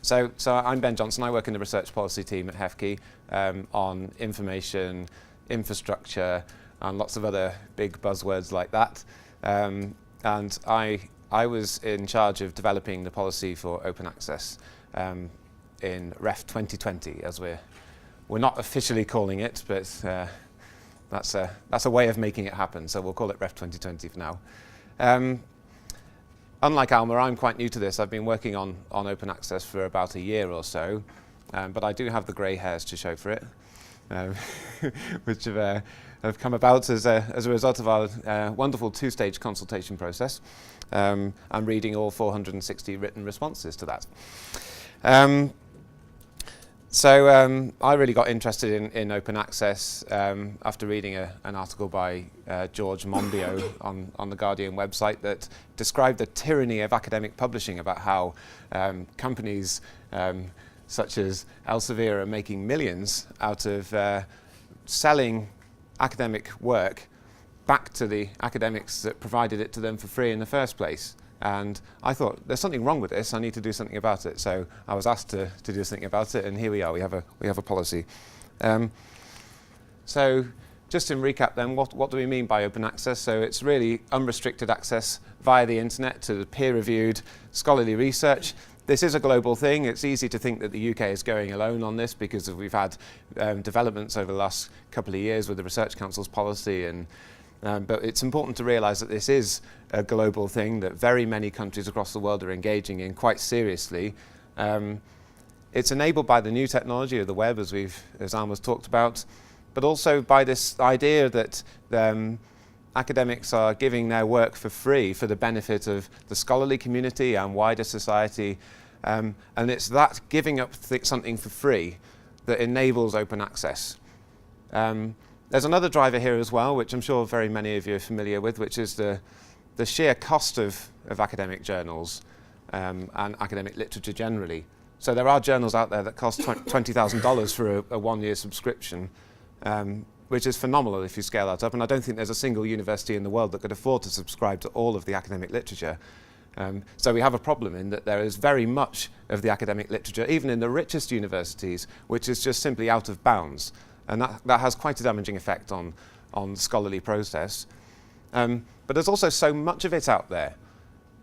So I'm Ben Johnson. I work in the research policy team at HEFKE on information, infrastructure, and lots of other big buzzwords like that. And I was in charge of developing the policy for open access in REF 2020, as we're not officially calling it, but that's a way of making it happen. So we'll call it REF 2020 for now. Unlike Alma, I'm quite new to this. I've been working on open access for about a year or so, but I do have the grey hairs to show for it, which have come about as a result of our wonderful two-stage consultation process. I'm reading all 460 written responses to that. So I really got interested in open access after reading an article by George Monbiot on the Guardian website that described the tyranny of academic publishing, about how companies such as Elsevier are making millions out of selling academic work back to the academics that provided it to them for free in the first place. And I thought, there's something wrong with this, I need to do something about it. So I was asked to do something about it, and here we are, we have a policy. So just in recap then, what do we mean by open access? So it's really unrestricted access via the internet to the peer-reviewed scholarly research. This is a global thing. It's easy to think that the UK is going alone on this because we've had developments over the last couple of years with the Research Council's policy, and but it's important to realise that this is a global thing that very many countries across the world are engaging in quite seriously. It's enabled by the new technology of the web, as Alma's talked about, but also by this idea that academics are giving their work for free for the benefit of the scholarly community and wider society. And it's that giving up something for free that enables open access. There's another driver here as well, which I'm sure very many of you are familiar with, which is the sheer cost of academic journals and academic literature generally. So there are journals out there that cost $20,000 for a one-year subscription, which is phenomenal if you scale that up. And I don't think there's a single university in the world that could afford to subscribe to all of the academic literature. So we have a problem in that there is very much of the academic literature, even in the richest universities, which is just simply out of bounds. And that has quite a damaging effect on the scholarly process. But there's also so much of it out there.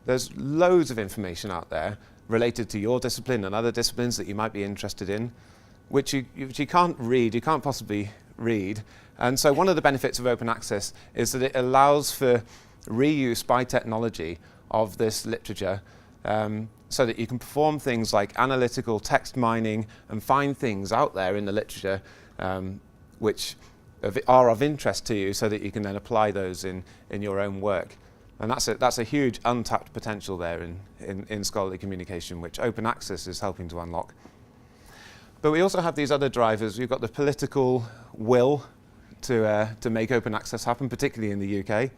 There's loads of information out there related to your discipline and other disciplines that you might be interested in, which you can't read, you can't possibly read. And so one of the benefits of open access is that it allows for reuse by technology of this literature, so that you can perform things like analytical text mining and find things out there in the literature which are of interest to you, so that you can then apply those in your own work. And that's a huge untapped potential there in scholarly communication, which open access is helping to unlock. But we also have these other drivers. We've got the political will to make open access happen, particularly in the UK.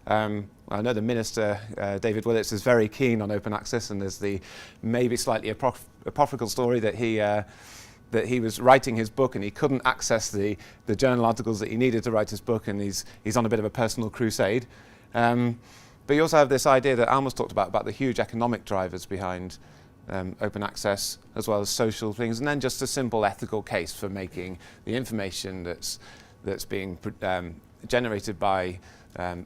I know the Minister, David Willetts, is very keen on open access, and there's the maybe slightly apocryphal story that he was writing his book and he couldn't access the journal articles that he needed to write his book, and he's on a bit of a personal crusade. But you also have this idea that Alma's talked about the huge economic drivers behind open access, as well as social things, and then just a simple ethical case for making the information that's being generated by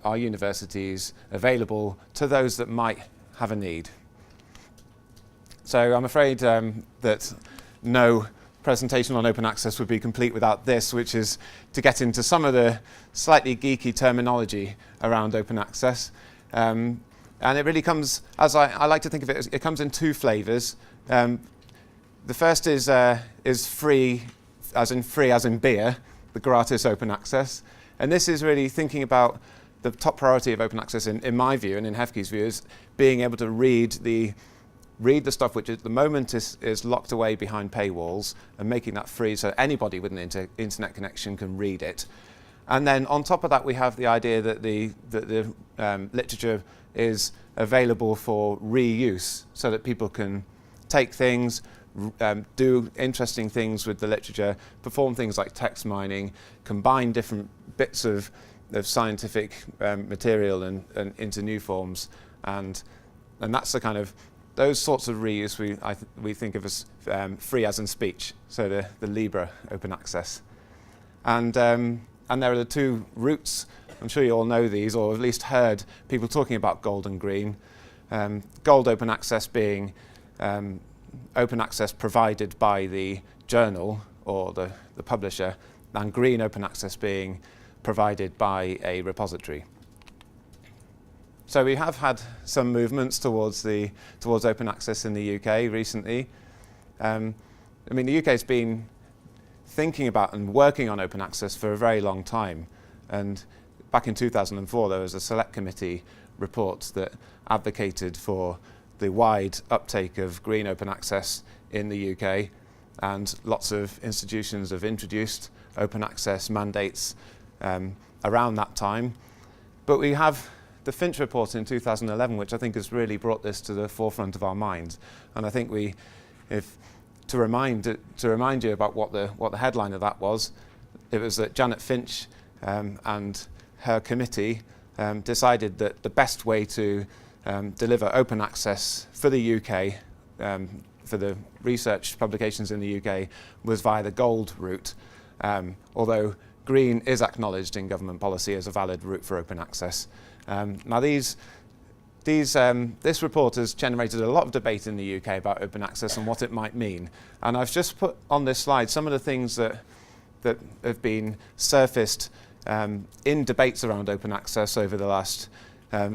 our universities available to those that might have a need. So I'm afraid that no presentation on open access would be complete without this, which is to get into some of the slightly geeky terminology around open access. And it really comes, as I like to think of it, it comes in two flavors. The first is free as in beer, the gratis open access. And this is really thinking about the top priority of open access in my view, and in HEFKE's view, is being able to read the stuff which at the moment is locked away behind paywalls, and making that free so anybody with an internet connection can read it. And then on top of that, we have the idea that the literature is available for reuse, so that people can take things, do interesting things with the literature, perform things like text mining, combine different bits of scientific material and into new forms, and that's the kind of those sorts of reuse we think of as free as in speech, so the Libra open access. And there are the two routes. I'm sure you all know these, or at least heard people talking about gold and green. Gold open access being open access provided by the journal or the publisher, and green open access being provided by a repository. So we have had some movements towards open access in the UK recently. I mean, the UK has been thinking about and working on open access for a very long time. And back in 2004, there was a select committee report that advocated for the wide uptake of green open access in the UK, and lots of institutions have introduced open access mandates around that time. But we have the Finch report in 2011, which I think has really brought this to the forefront of our minds. And I think to remind you about what the headline of that was, it was that Janet Finch and her committee decided that the best way to deliver open access for the UK, for the research publications in the UK, was via the gold route, although green is acknowledged in government policy as a valid route for open access. Now this report has generated a lot of debate in the UK about open access and what it might mean. And I've just put on this slide some of the things that have been surfaced in debates around open access over the last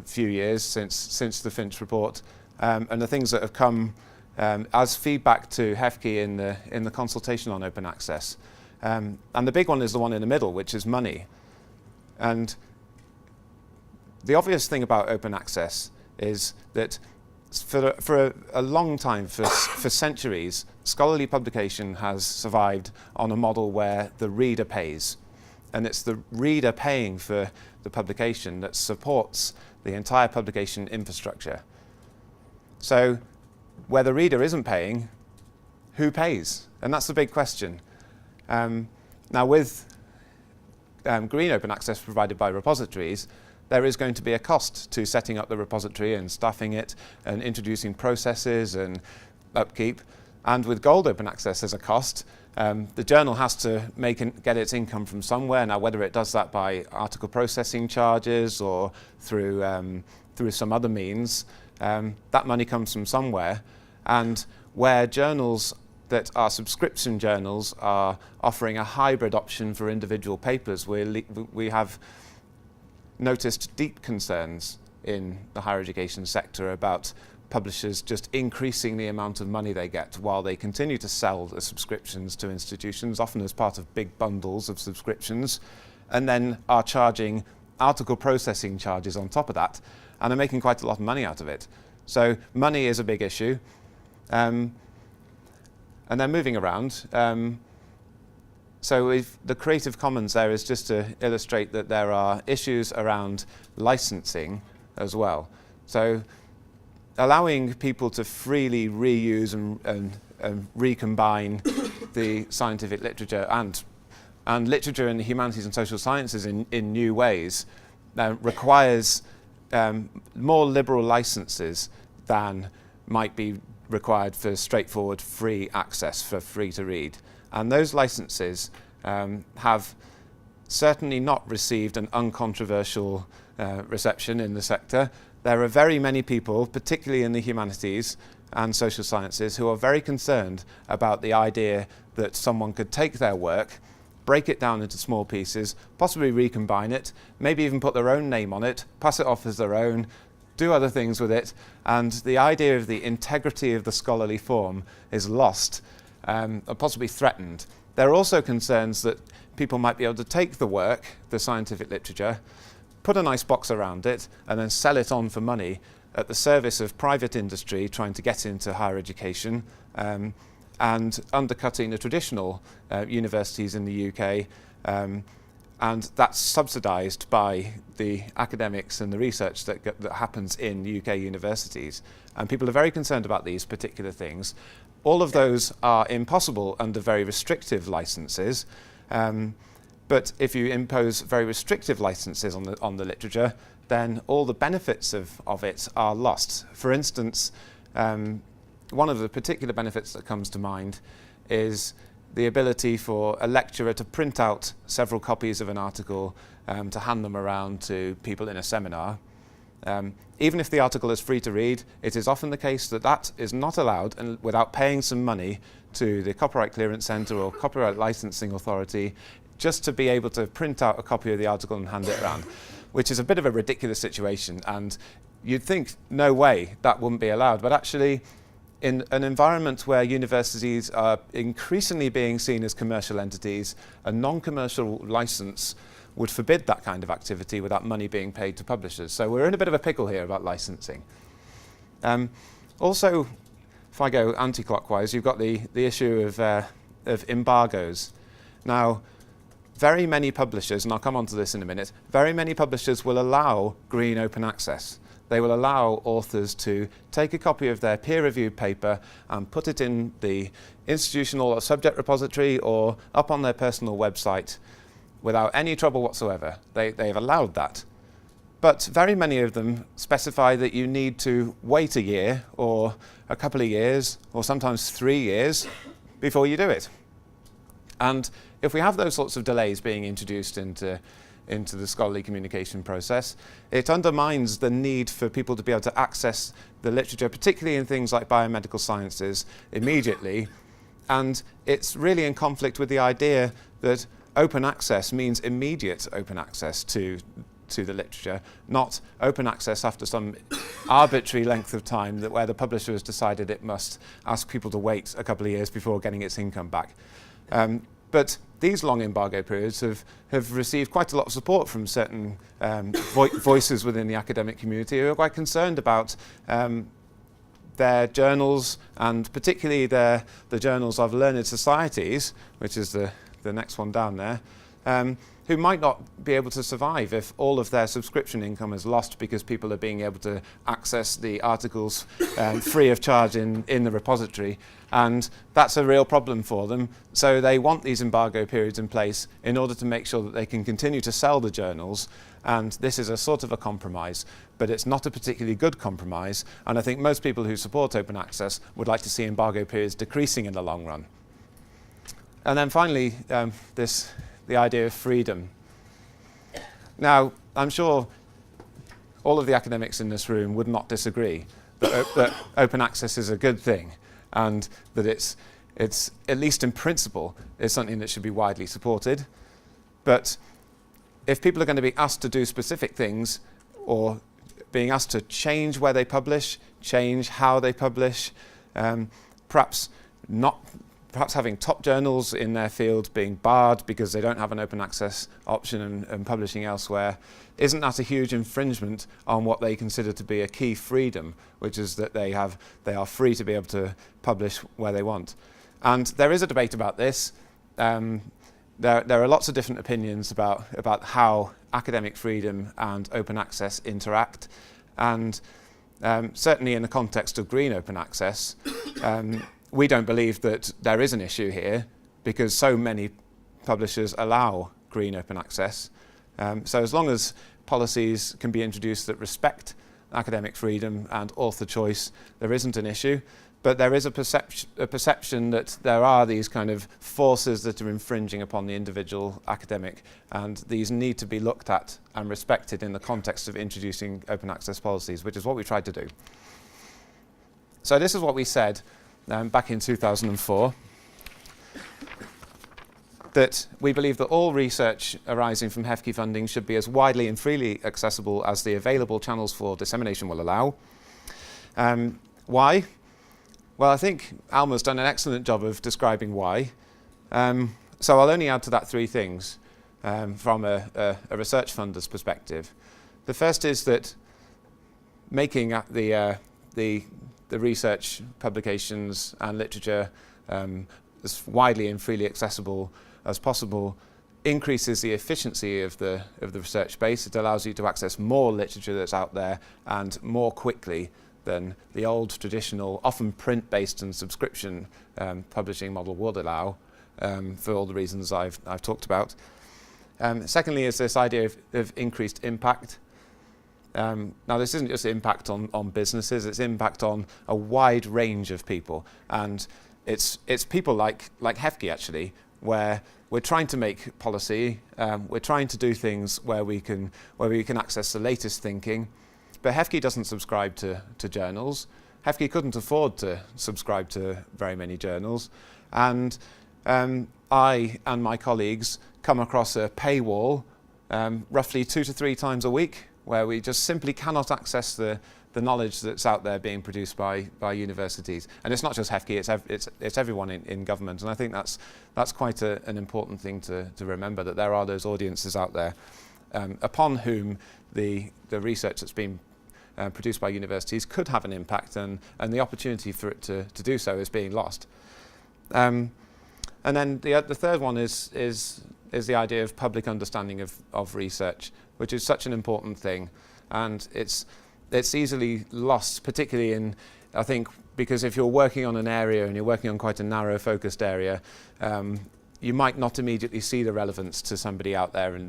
few years since the Finch report, and the things that have come as feedback to HEFCE in the consultation on open access. And the big one is the one in the middle, which is money. And the obvious thing about open access is that for a long time, for centuries, scholarly publication has survived on a model where the reader pays. And it's the reader paying for the publication that supports the entire publication infrastructure. So where the reader isn't paying, who pays? And that's the big question. Now with green open access provided by repositories, there is going to be a cost to setting up the repository and staffing it and introducing processes and upkeep. And with gold open access, there's a cost. The journal has to get its income from somewhere. Now, whether it does that by article processing charges or through some other means, that money comes from somewhere. And where journals that are subscription journals are offering a hybrid option for individual papers, we have noticed deep concerns in the higher education sector about publishers just increasing the amount of money they get while they continue to sell the subscriptions to institutions, often as part of big bundles of subscriptions, and then are charging article processing charges on top of that, and are making quite a lot of money out of it. So money is a big issue. And then moving around, so the Creative Commons there is just to illustrate that there are issues around licensing as well. So allowing people to freely reuse and recombine the scientific literature and literature in the humanities and social sciences in new ways requires more liberal licenses than might be required for straightforward free access, for free to read. And those licenses have certainly not received an uncontroversial reception in the sector. There are very many people, particularly in the humanities and social sciences, who are very concerned about the idea that someone could take their work, break it down into small pieces, possibly recombine it, maybe even put their own name on it, pass it off as their own, do other things with it, and the idea of the integrity of the scholarly form is lost, or possibly threatened. There are also concerns that people might be able to take the work, the scientific literature, put a nice box around it, and then sell it on for money at the service of private industry trying to get into higher education, and undercutting the traditional universities in the UK, and that's subsidised by the academics and the research that happens in UK universities. And people are very concerned about these particular things. All of those are impossible under very restrictive licenses, but if you impose very restrictive licenses on the literature, then all the benefits of it are lost. For instance, one of the particular benefits that comes to mind is the ability for a lecturer to print out several copies of an article to hand them around to people in a seminar. Even if the article is free to read, it is often the case that that is not allowed and without paying some money to the Copyright Clearance Centre or Copyright Licensing Authority just to be able to print out a copy of the article and hand it around, which is a bit of a ridiculous situation. And you'd think, no way, that wouldn't be allowed. But actually, in an environment where universities are increasingly being seen as commercial entities, a non-commercial license would forbid that kind of activity without money being paid to publishers. So we're in a bit of a pickle here about licensing. Also, if I go anti-clockwise, you've got the issue of embargoes. Now, very many publishers, and I'll come on to this in a minute, very many publishers will allow green open access. They will allow authors to take a copy of their peer-reviewed paper and put it in the institutional or subject repository or up on their personal website without any trouble whatsoever. They've allowed that. But very many of them specify that you need to wait a year or a couple of years or sometimes 3 years before you do it. And if we have those sorts of delays being introduced into the scholarly communication process, it undermines the need for people to be able to access the literature, particularly in things like biomedical sciences, immediately. And it's really in conflict with the idea that open access means immediate open access to the literature, not open access after some arbitrary length of time where the publisher has decided it must ask people to wait a couple of years before getting its income back. But these long embargo periods have received quite a lot of support from certain voices within the academic community who are quite concerned about their journals, and particularly the journals of learned societies, which is the next one down there, who might not be able to survive if all of their subscription income is lost because people are being able to access the articles free of charge in the repository. And that's a real problem for them. So they want these embargo periods in place in order to make sure that they can continue to sell the journals. And this is a sort of a compromise, but it's not a particularly good compromise. And I think most people who support open access would like to see embargo periods decreasing in the long run. And then finally, the idea of freedom. Now, I'm sure all of the academics in this room would not disagree that open access is a good thing, and that it's at least in principle, is something that should be widely supported. But if people are going to be asked to do specific things, or being asked to change where they publish, change how they publish, perhaps having top journals in their field being barred because they don't have an open access option and publishing elsewhere, isn't that a huge infringement on what they consider to be a key freedom, which is that they are free to be able to publish where they want? And there is a debate about this. There are lots of different opinions about how academic freedom and open access interact. And certainly in the context of green open access, we don't believe that there is an issue here because so many publishers allow green open access. So as long as policies can be introduced that respect academic freedom and author choice, there isn't an issue. But there is a perception that there are these kind of forces that are infringing upon the individual academic, and these need to be looked at and respected in the context of introducing open access policies, which is what we tried to do. So this is what we said back in 2004, that we believe that all research arising from HEFCE funding should be as widely and freely accessible as the available channels for dissemination will allow. Why? Well, I think Alma's done an excellent job of describing why. So I'll only add to that 3 things from a research funder's perspective. The first is that making the research publications and literature as widely and freely accessible as possible increases the efficiency of the research base. It allows you to access more literature that's out there and more quickly than the old traditional, often print-based and subscription publishing model would allow, for all the reasons I've talked about. Secondly is this idea of increased impact. Now, this isn't just impact on businesses, it's impact on a wide range of people. And it's people like Hefke, actually, where we're trying to make policy, we're trying to do things where we can access the latest thinking. But Hefke doesn't subscribe to journals. Hefke couldn't afford to subscribe to very many journals. And I and my colleagues come across a paywall roughly 2 to 3 times a week, where we just simply cannot access the knowledge that's out there being produced by universities. And it's not just Hefke, it's everyone in government. And I think that's quite an important thing to remember, that there are those audiences out there upon whom the research that's been produced by universities could have an impact, and the opportunity for it to do so is being lost. And then the third one is the idea of public understanding of research, which is such an important thing. And it's easily lost, particularly in, I think, because if you're working on an area and you're working on quite a narrow focused area, you might not immediately see the relevance to somebody out there in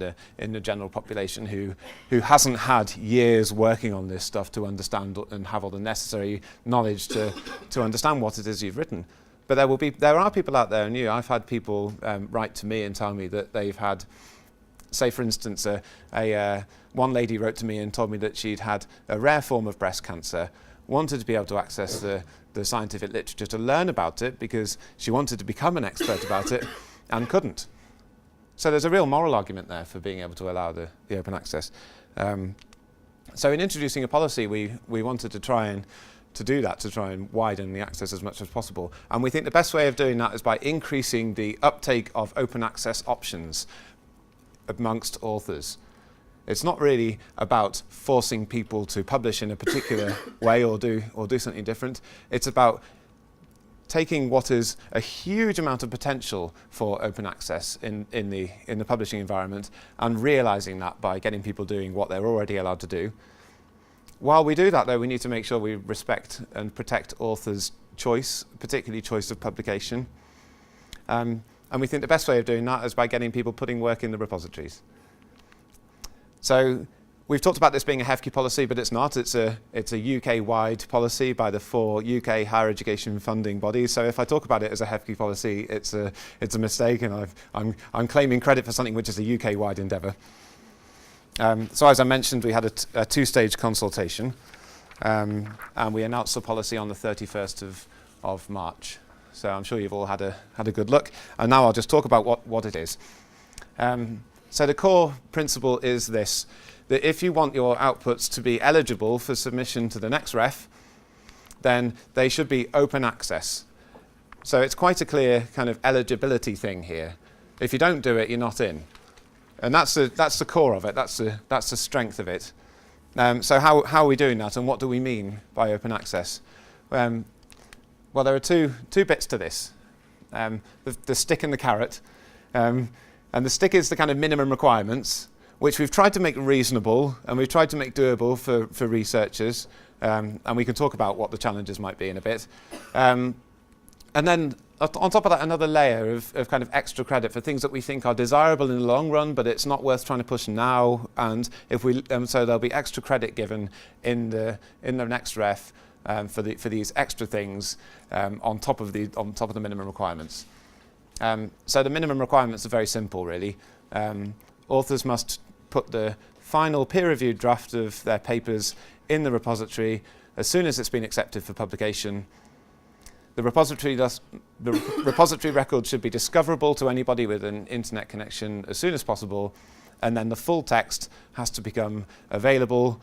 the general population who hasn't had years working on this stuff to understand and have all the necessary knowledge to understand what it is you've written. But there are people out there, and I've had people write to me and tell me that they've had, say for instance, one lady wrote to me and told me that she'd had a rare form of breast cancer, wanted to be able to access the scientific literature to learn about it because she wanted to become an expert about it, and couldn't. So there's a real moral argument there for being able to allow the open access. So in introducing a policy, we wanted to try and widen the access as much as possible. And we think the best way of doing that is by increasing the uptake of open access options amongst authors. It's not really about forcing people to publish in a particular way or do something different. It's about taking what is a huge amount of potential for open access in the publishing environment and realizing that by getting people doing what they're already allowed to do. While we do that, though, we need to make sure we respect and protect authors' choice, particularly choice of publication. And we think the best way of doing that is by getting people putting work in the repositories. So we've talked about this being a Hefke policy, but it's not. It's a UK-wide policy by the 4 UK higher education funding bodies. So if I talk about it as a Hefke policy, it's a mistake, and I'm claiming credit for something which is a UK-wide endeavour. So as I mentioned, we had a 2-stage consultation, and we announced the policy on the 31st of March. So I'm sure you've all had a good look. And now I'll just talk about what it is. So the core principle is this, that if you want your outputs to be eligible for submission to the next ref, then they should be open access. So it's quite a clear kind of eligibility thing here. If you don't do it, you're not in. And that's the core of it, that's the strength of it. So how are we doing that, and what do we mean by open access? Well, there are two bits to this, the stick and the carrot. And the stick is the kind of minimum requirements, which we've tried to make reasonable and we've tried to make doable for researchers. And we can talk about what the challenges might be in a bit. And then on top of that, another layer of kind of extra credit for things that we think are desirable in the long run, but it's not worth trying to push now. And so there'll be extra credit given in the next ref for these extra things on top of the minimum requirements. So the minimum requirements are very simple, really. Authors must put the final peer-reviewed draft of their papers in the repository as soon as it's been accepted for publication. The repository record should be discoverable to anybody with an internet connection as soon as possible, and then the full text has to become available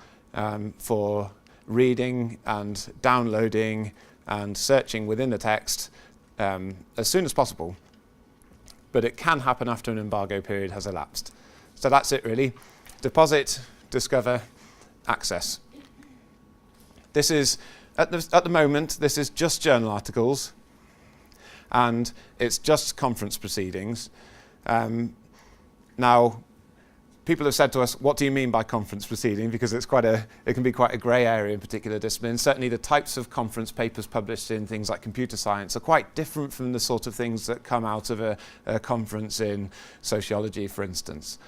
for reading and downloading and searching within the text as soon as possible. But it can happen after an embargo period has elapsed. So that's it, really. Deposit, discover, access. This is, at the moment, this is just journal articles, and it's just conference proceedings. Now, people have said to us, what do you mean by conference proceeding? Because it can be quite a grey area in particular disciplines. Certainly the types of conference papers published in things like computer science are quite different from the sort of things that come out of a conference in sociology, for instance.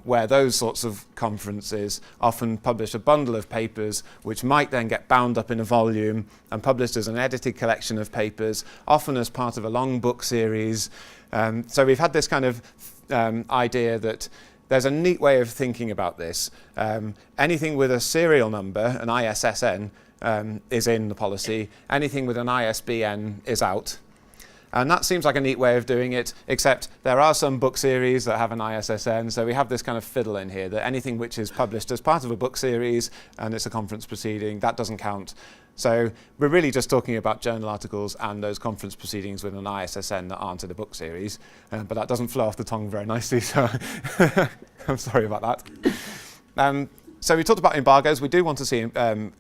where those sorts of conferences often publish a bundle of papers which might then get bound up in a volume and published as an edited collection of papers, often as part of a long book series. So we've had this kind of idea that there's a neat way of thinking about this. Anything with a serial number, an ISSN, is in the policy. Anything with an ISBN is out. And that seems like a neat way of doing it, except there are some book series that have an ISSN, so we have this kind of fiddle in here, that anything which is published as part of a book series and it's a conference proceeding, that doesn't count. So we're really just talking about journal articles and those conference proceedings with an ISSN that aren't in a book series, but that doesn't flow off the tongue very nicely, so I'm sorry about that. So we talked about embargoes. We do want to see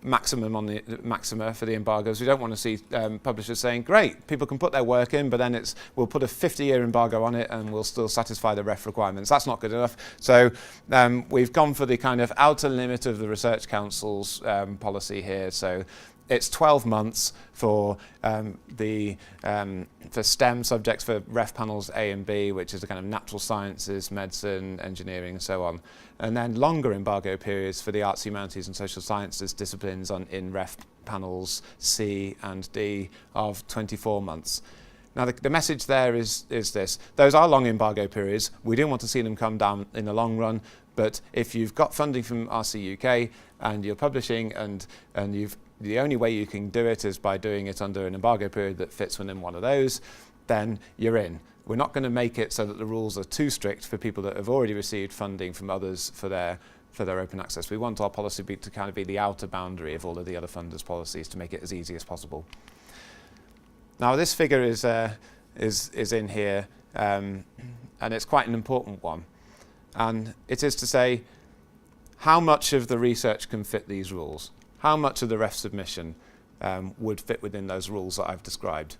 maximum on the maxima for the embargoes. We don't want to see publishers saying, great, people can put their work in, but then we'll put a 50-year embargo on it and we'll still satisfy the ref requirements. That's not good enough. So we've gone for the kind of outer limit of the Research Council's policy here. So it's 12 months for for STEM subjects, for ref panels A and B, which is the kind of natural sciences, medicine, engineering, and so on. And then longer embargo periods for the arts, humanities, and social sciences disciplines in ref panels C and D of 24 months. Now, the message there is this. Those are long embargo periods. We do want to see them come down in the long run, but if you've got funding from RC UK and you're publishing and the only way you can do it is by doing it under an embargo period that fits within one of those, then you're in. We're not going to make it so that the rules are too strict for people that have already received funding from others for their open access. We want our policy to kind of be the outer boundary of all of the other funders' policies to make it as easy as possible. Now, this figure is in here, and it's quite an important one. And it is to say, how much of the research can fit these rules? How much of the ref submission would fit within those rules that I've described?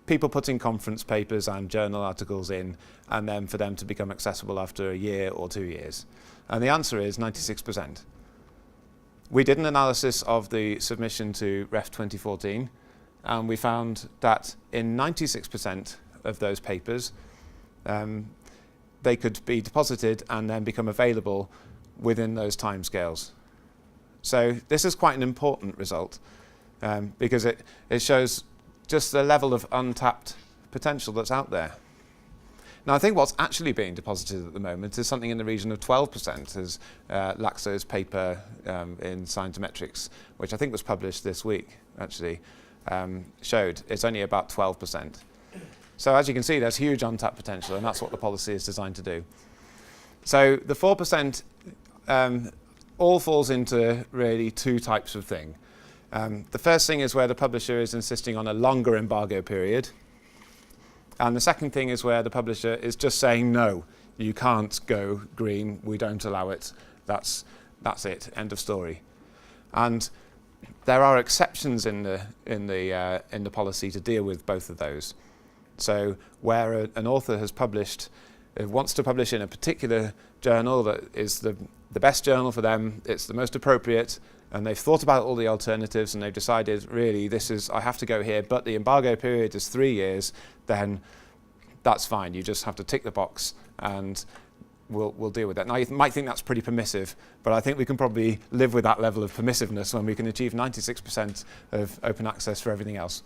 People putting conference papers and journal articles in, and then for them to become accessible after a year or 2 years. And the answer is 96%. We did an analysis of the submission to Ref 2014, and we found that in 96% of those papers, they could be deposited and then become available within those timescales. So this is quite an important result because it shows just the level of untapped potential that's out there. Now, I think what's actually being deposited at the moment is something in the region of 12%, as Laxo's paper in Scientometrics, which I think was published this week, actually, showed. It's only about 12%. So as you can see, there's huge untapped potential, and that's what the policy is designed to do. So the 4% all falls into really two types of thing. The first thing is where the publisher is insisting on a longer embargo period. And the second thing is where the publisher is just saying, no, you can't go green, we don't allow it, that's it, end of story. And there are exceptions in the policy to deal with both of those. So where an author has published, wants to publish in a particular journal that is the best journal for them, it's the most appropriate, and they've thought about all the alternatives and they've decided, really, I have to go here, but the embargo period is 3 years, then that's fine. You just have to tick the box and we'll deal with that. Now, you might think that's pretty permissive, but I think we can probably live with that level of permissiveness when we can achieve 96% of open access for everything else.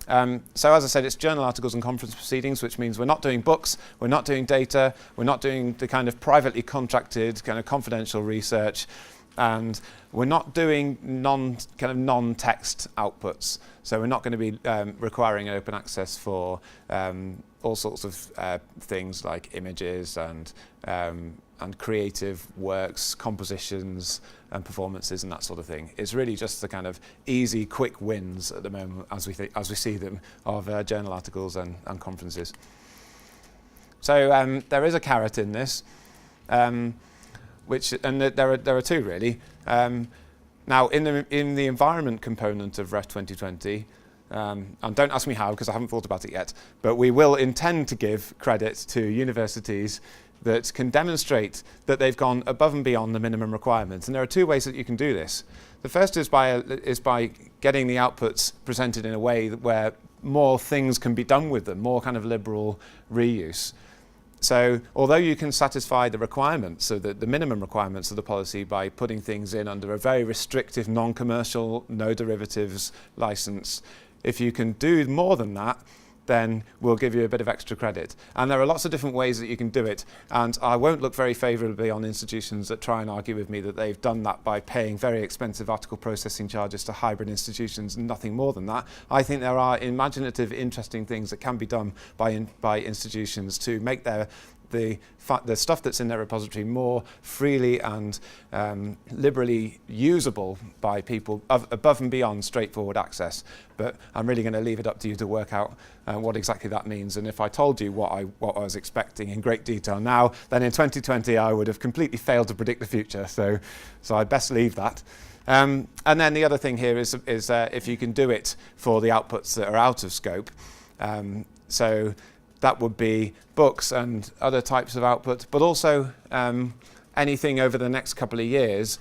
So as I said, it's journal articles and conference proceedings, which means we're not doing books, we're not doing data, we're not doing the kind of privately contracted, kind of confidential research, and we're not doing non-text outputs. So we're not going to be requiring open access for all sorts of things like images and creative works, compositions and performances and that sort of thing. It's really just the kind of easy, quick wins at the moment as we see them of journal articles and conferences. So there is a carrot in this, there are two really. Now in the environment component of Ref 2020, and don't ask me how because I haven't thought about it yet, but we will intend to give credit to universities that can demonstrate that they've gone above and beyond the minimum requirements. And there are two ways that you can do this. The first is by getting the outputs presented in a way where more things can be done with them, more kind of liberal reuse. So although you can satisfy the requirements, so the minimum requirements of the policy by putting things in under a very restrictive non-commercial, no derivatives license, if you can do more than that, then we'll give you a bit of extra credit. And there are lots of different ways that you can do it. And I won't look very favourably on institutions that try and argue with me that they've done that by paying very expensive article processing charges to hybrid institutions and nothing more than that. I think there are imaginative, interesting things that can be done by institutions to make the stuff that's in their repository more freely and liberally usable by people above and beyond straightforward access. But I'm really going to leave it up to you to work out what exactly that means. And if I told you what I was expecting in great detail now, then in 2020 I would have completely failed to predict the future. So I'd best leave that. And then the other thing here is if you can do it for the outputs that are out of scope. So that would be books and other types of output, but also anything over the next couple of years,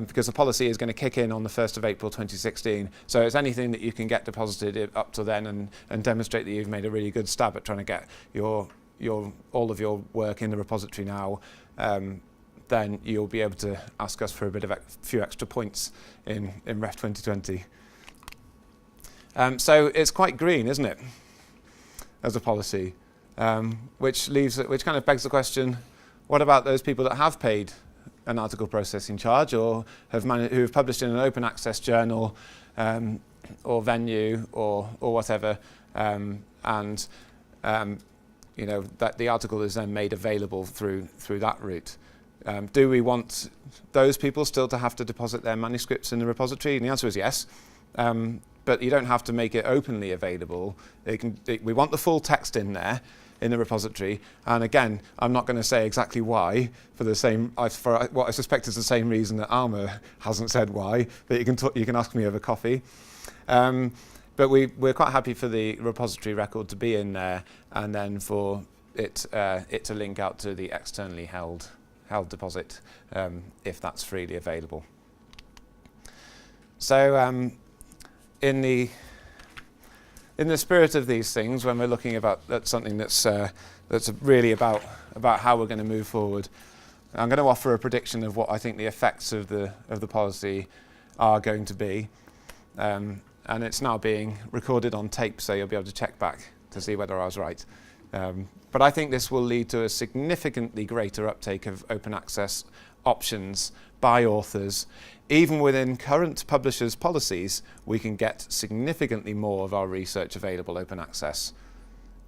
because the policy is going to kick in on the 1st of April 2016. So it's anything that you can get deposited up to then and demonstrate that you've made a really good stab at trying to get all of your work in the repository now. Then you'll be able to ask us for a few extra points in Ref 2020. So it's quite green, isn't it, as a policy? Which kind of begs the question, what about those people that have paid an article processing charge or who have published in an open access journal or venue or whatever, and that the article is then made available through that route? Do we want those people still to have to deposit their manuscripts in the repository? And the answer is yes. But you don't have to make it openly available. We want the full text in there in the repository. And again, I'm not going to say exactly why, for what I suspect is the same reason that Alma hasn't said why, but you can ask me over coffee. But we're quite happy for the repository record to be in there, and then for it to link out to the externally held deposit if that's freely available. So in the spirit of these things, when we're looking at something that's really about how we're going to move forward, I'm going to offer a prediction of what I think the effects of the policy are going to be, and it's now being recorded on tape, so you'll be able to check back to see whether I was right. But I think this will lead to a significantly greater uptake of open access options by authors. Even within current publishers' policies, we can get significantly more of our research available open access.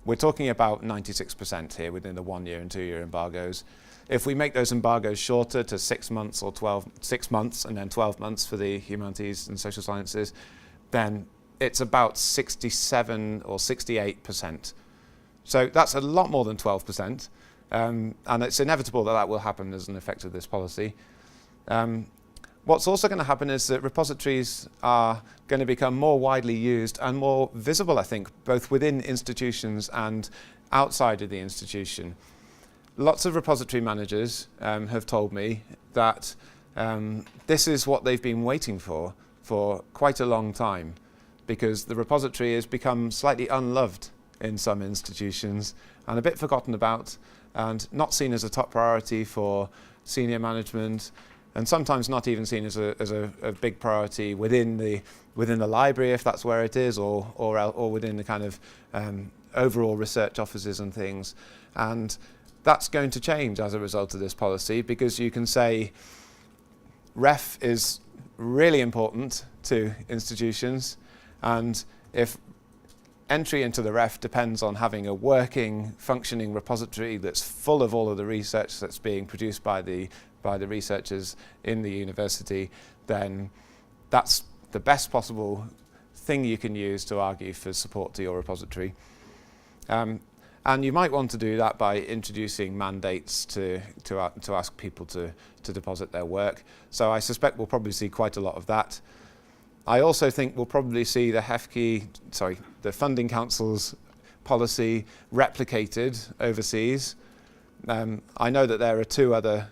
We're talking about 96% here within the 1 year and 2 year embargoes. If we make those embargoes shorter to 6 months or 6 months and then 12 months for the humanities and social sciences, then it's about 67 or 68%. So that's a lot more than 12%, and it's inevitable that will happen as an effect of this policy. What's also going to happen is that repositories are going to become more widely used and more visible, I think, both within institutions and outside of the institution. Lots of repository managers have told me that this is what they've been waiting for quite a long time, because the repository has become slightly unloved in some institutions and a bit forgotten about and not seen as a top priority for senior management, and sometimes not even seen as a big priority within the library, if that's where it is, or within the kind of overall research offices and things. And that's going to change as a result of this policy, because you can say REF is really important to institutions, and if entry into the REF depends on having a working, functioning repository that's full of all of the research that's being produced by the researchers in the university, then that's the best possible thing you can use to argue for support to your repository. And you might want to do that by introducing mandates to ask people to deposit their work. So I suspect we'll probably see quite a lot of that. I also think we'll probably see the Funding Council's policy replicated overseas. I know that there are 2 other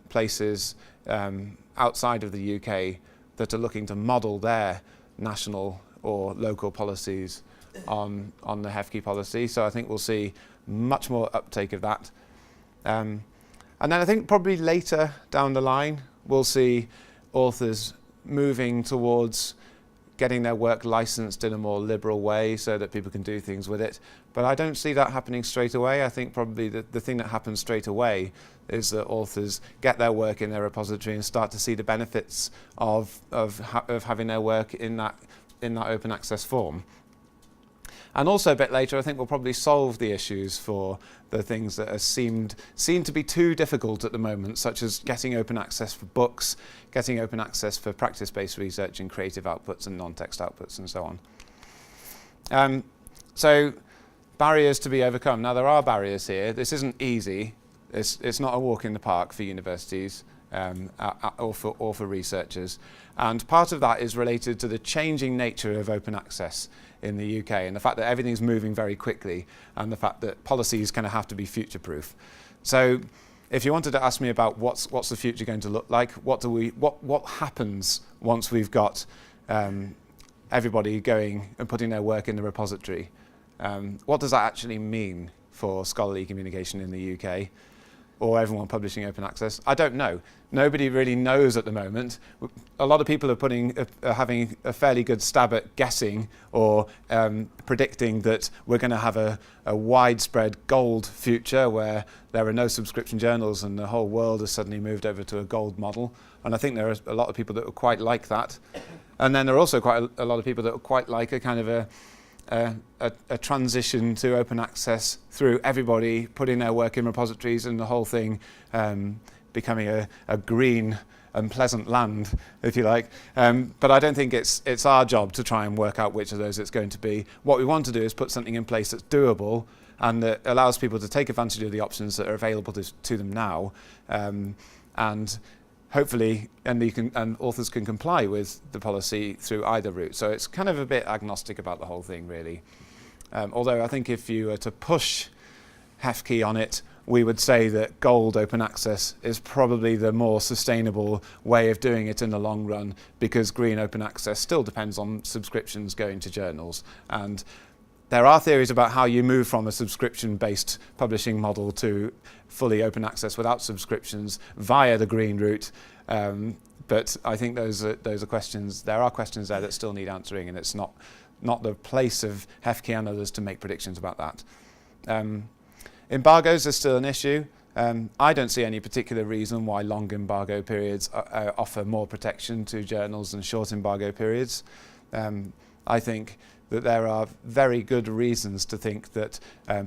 places outside of the UK that are looking to model their national or local policies on the HEFKI policy. So I think we'll see much more uptake of that. And then I think probably later down the line, we'll see authors moving towards getting their work licensed in a more liberal way so that people can do things with it. But I don't see that happening straight away. I think probably the thing that happens straight away is that authors get their work in their repository and start to see the benefits of having their work in that open access form. And also a bit later, I think we'll probably solve the issues for the things that are seem to be too difficult at the moment, such as getting open access for books, getting open access for practice-based research and creative outputs and non-text outputs and so on. So barriers to be overcome. Now there are barriers here. This isn't easy. It's not a walk in the park for universities or for researchers. And part of that is related to the changing nature of open access in the UK and the fact that everything's moving very quickly and the fact that policies kind of have to be future-proof. So if you wanted to ask me about what's the future going to look like, what happens once we've got everybody going and putting their work in the repository, what does that actually mean for scholarly communication in the UK? Or everyone publishing open access? I don't know. Nobody really knows at the moment. A lot of people are having a fairly good stab at guessing or predicting that we're going to have a widespread gold future where there are no subscription journals and the whole world has suddenly moved over to a gold model. And I think there are a lot of people that are quite like that. And then there are also quite a lot of people that are quite like a kind of a transition to open access through everybody putting their work in repositories and the whole thing becoming a green and pleasant land, if you like. But I don't think it's our job to try and work out which of those it's going to be. What we want to do is put something in place that's doable and that allows people to take advantage of the options that are available to them now. And hopefully, and authors can comply with the policy through either route. So it's kind of a bit agnostic about the whole thing, really. Although I think if you were to push HEFKI on it, we would say that gold open access is probably the more sustainable way of doing it in the long run, because green open access still depends on subscriptions going to journals. And there are theories about how you move from a subscription-based publishing model to fully open access without subscriptions via the green route. But I think those are questions. There are questions there that still need answering, and it's not the place of HEFKI and others to make predictions about that. Embargoes are still an issue. I don't see any particular reason why long embargo periods offer more protection to journals than short embargo periods. I think that there are very good reasons to think that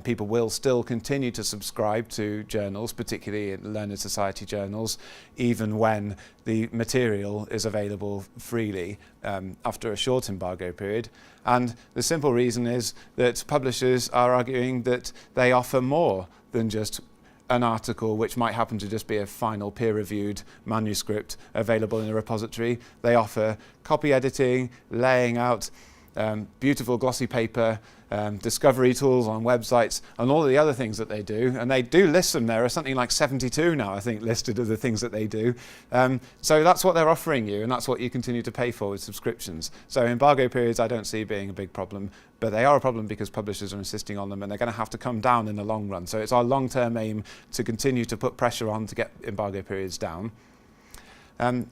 people will still continue to subscribe to journals, particularly in learned society journals, even when the material is available freely after a short embargo period. And the simple reason is that publishers are arguing that they offer more than just an article which might happen to just be a final peer-reviewed manuscript available in a repository. They offer copy editing, laying out, beautiful glossy paper, discovery tools on websites, and all of the other things that they do. And they do list them. There are something like 72 now, I think, listed of the things that they do. So that's what they're offering you, and that's what you continue to pay for with subscriptions. So embargo periods I don't see being a big problem, but they are a problem because publishers are insisting on them, and they're going to have to come down in the long run. So it's our long-term aim to continue to put pressure on to get embargo periods down.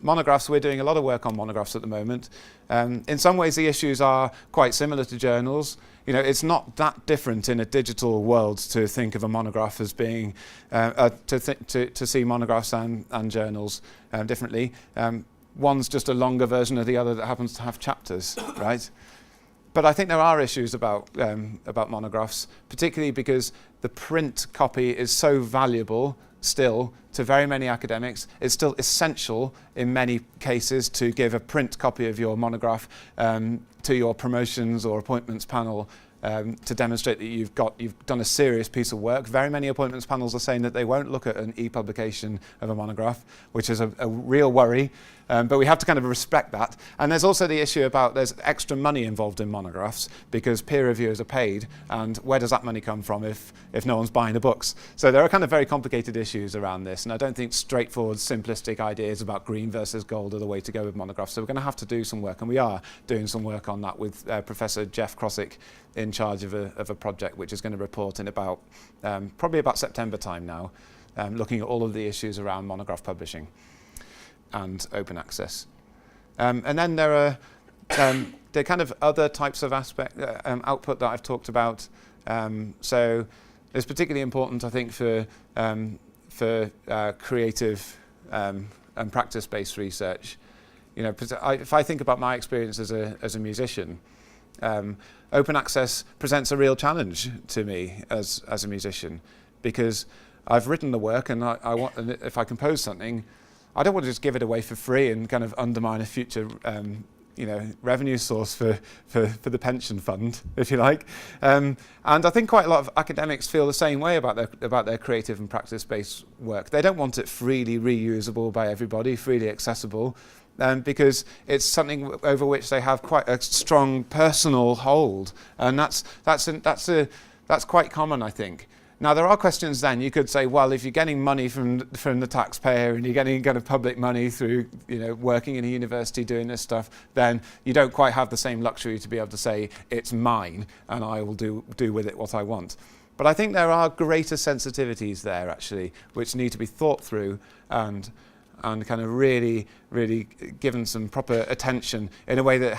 Monographs, we're doing a lot of work on monographs at the moment. In some ways the issues are quite similar to journals. You know, it's not that different in a digital world to think of a monograph as being, to see monographs and journals differently. One's just a longer version of the other that happens to have chapters, right? But I think there are issues about monographs, particularly because the print copy is so valuable still to very many academics. It's still essential in many cases to give a print copy of your monograph to your promotions or appointments panel to demonstrate that you've done a serious piece of work. Very many appointments panels are saying that they won't look at an e-publication of a monograph, which is a real worry. But we have to kind of respect that. And there's also the issue about there's extra money involved in monographs because peer reviewers are paid, and where does that money come from if no one's buying the books? So there are kind of very complicated issues around this, and I don't think straightforward, simplistic ideas about green versus gold are the way to go with monographs. So we're going to have to do some work, and we are doing some work on that with Professor Jeff Crossick in charge of a project which is going to report in about probably about September time now, looking at all of the issues around monograph publishing and open access. And then there are the kind of other types of output that I've talked about. So it's particularly important, I think, for creative and practice-based research. You know, if I think about my experience as a musician, open access presents a real challenge to me as a musician, because I've written the work, and if I compose something, I don't want to just give it away for free and kind of undermine a future revenue source for the pension fund, if you like. And I think quite a lot of academics feel the same way about their creative and practice-based work. They don't want it freely reusable by everybody, freely accessible, because it's something over which they have quite a strong personal hold, and that's quite common, I think. Now, there are questions then. You could say, well, if you're getting money from the taxpayer and you're getting kind of public money through, working in a university doing this stuff, then you don't quite have the same luxury to be able to say, it's mine and I will do with it what I want. But I think there are greater sensitivities there, actually, which need to be thought through and kind of really, really given some proper attention in a way that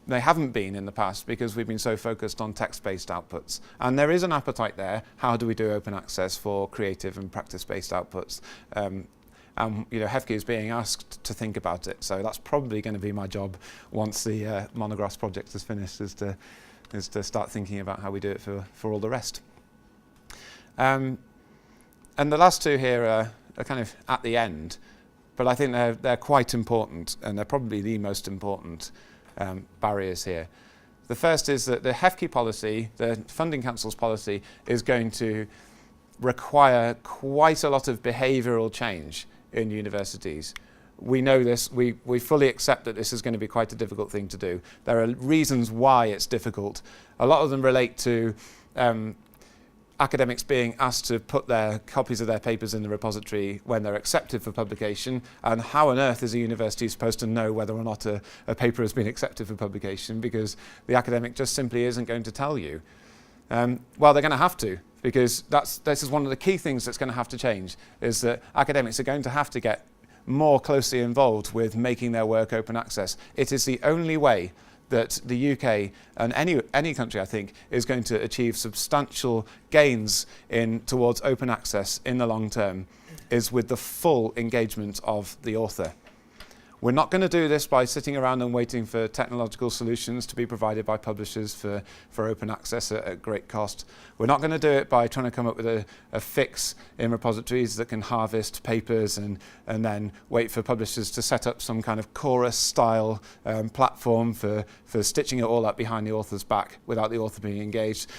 they haven't been in the past, because we've been so focused on text-based outputs. And there is an appetite there. How do we do open access for creative and practice-based outputs? And HEFCE is being asked to think about it. So that's probably going to be my job once the monographs project is finished, is to start thinking about how we do it for all the rest. And the last two here are kind of at the end, but I think they're quite important, and they're probably the most important barriers here. The first is that the HEFCE policy, the Funding Council's policy, is going to require quite a lot of behavioural change in universities. We know this, we fully accept that this is going to be quite a difficult thing to do. There are reasons why it's difficult. A lot of them relate to academics being asked to put their copies of their papers in the repository when they're accepted for publication, and how on earth is a university supposed to know whether or not a paper has been accepted for publication, because the academic just simply isn't going to tell you. Well, they're going to have to, because this is one of the key things that's going to have to change, is that academics are going to have to get more closely involved with making their work open access. It is the only way that the UK and any country, I think, is going to achieve substantial gains towards open access in the long term, is with the full engagement of the author. We're not going to do this by sitting around and waiting for technological solutions to be provided by publishers for open access at great cost. We're not going to do it by trying to come up with a fix in repositories that can harvest papers and then wait for publishers to set up some kind of chorus-style platform for stitching it all up behind the author's back without the author being engaged.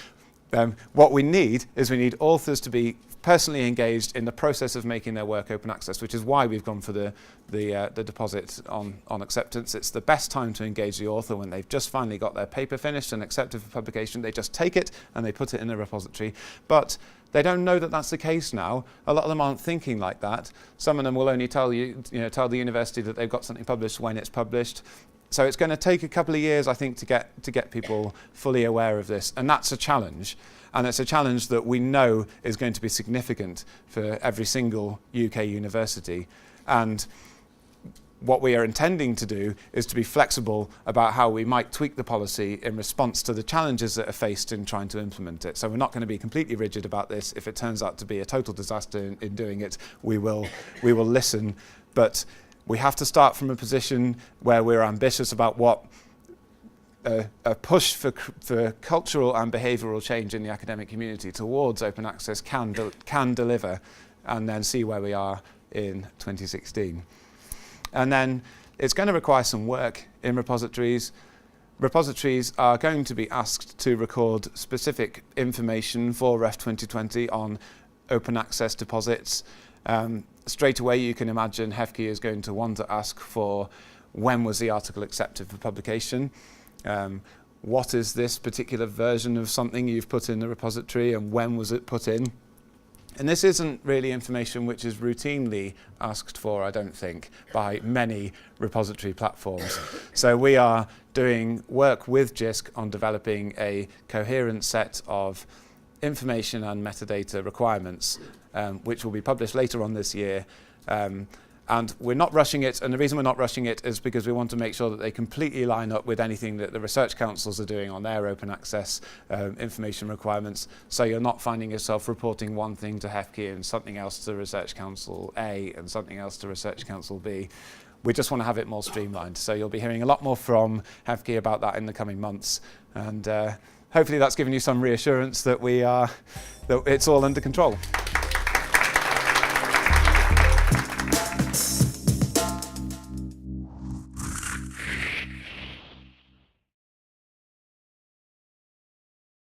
What we need authors to be personally engaged in the process of making their work open access, which is why we've gone for the deposit on acceptance. It's the best time to engage the author when they've just finally got their paper finished and accepted for publication. They just take it and they put it in the repository. But they don't know that that's the case now. A lot of them aren't thinking like that. Some of them will only tell the university that they've got something published when it's published. So it's going to take a couple of years, I think, to get people fully aware of this, and that's a challenge. And it's a challenge that we know is going to be significant for every single UK university. And what we are intending to do is to be flexible about how we might tweak the policy in response to the challenges that are faced in trying to implement it. So we're not going to be completely rigid about this. If it turns out to be a total disaster in doing it, we will listen. But we have to start from a position where we're ambitious about what a push for cultural and behavioural change in the academic community towards open access can deliver, and then see where we are in 2016. And then it's going to require some work in repositories. Repositories are going to be asked to record specific information for REF 2020 on open access deposits. Straight away you can imagine HEFCE is going to want to ask for when was the article accepted for publication, what is this particular version of something you've put in the repository and when was it put in. And this isn't really information which is routinely asked for, I don't think, by many repository platforms. So we are doing work with JISC on developing a coherent set of information and metadata requirements, which will be published later on this year. And we're not rushing it, and the reason we're not rushing it is because we want to make sure that they completely line up with anything that the research councils are doing on their open access information requirements, so you're not finding yourself reporting one thing to HEFCE and something else to Research Council A and something else to Research Council B. We just want to have it more streamlined, so you'll be hearing a lot more from HEFCE about that in the coming months, and hopefully that's given you some reassurance that that it's all under control.